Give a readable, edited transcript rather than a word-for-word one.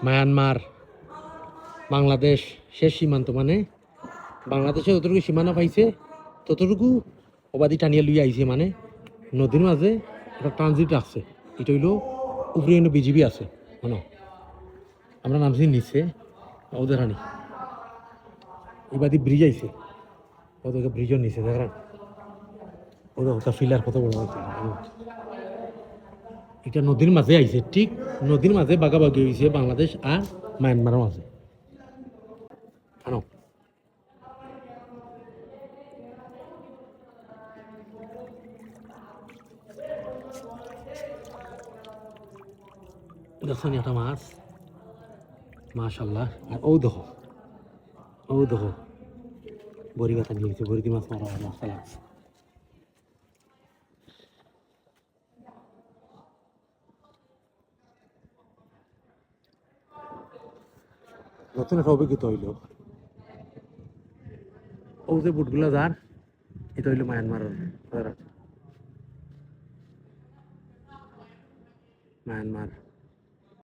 Myanmar Bangladesh শেষ সীমান্ত, মানে বাংলাদেশে যতটুকু সীমানা পাইছে ততটুকু অবাধি টানিয়া লুই আইছে, মানে নদীর মাঝে একটা ট্রানজিট আছে, এটা হইলো উপরে বিজিবি আছে, মানে আমরা নামছি নিচে ওদের হানি এবাদি ব্রিজ আইছে, ওদেরকে ব্রিজও নিচে দেখেন ওদের ওটা ফিলার কত বড় হয়েছে, এটা নদীর মাঝে আইছে, ঠিক নদীর মাঝে বাগাবাগি হয়েছে বাংলাদেশ আর মায়ানমারের মাঝে। আনো দেখছেন একটা মাছ, মাশাল্লাহ। আর ও দেখো, ও দেখো বড়ি কথা নিয়ে গেছে, বড়ি মাছ মারা মশলা লাগছে। নতুন একটা অভিজ্ঞতা হইল, ও যে বুটগুলো যার এটা হইলো মায়ানমারের, মায়ানমার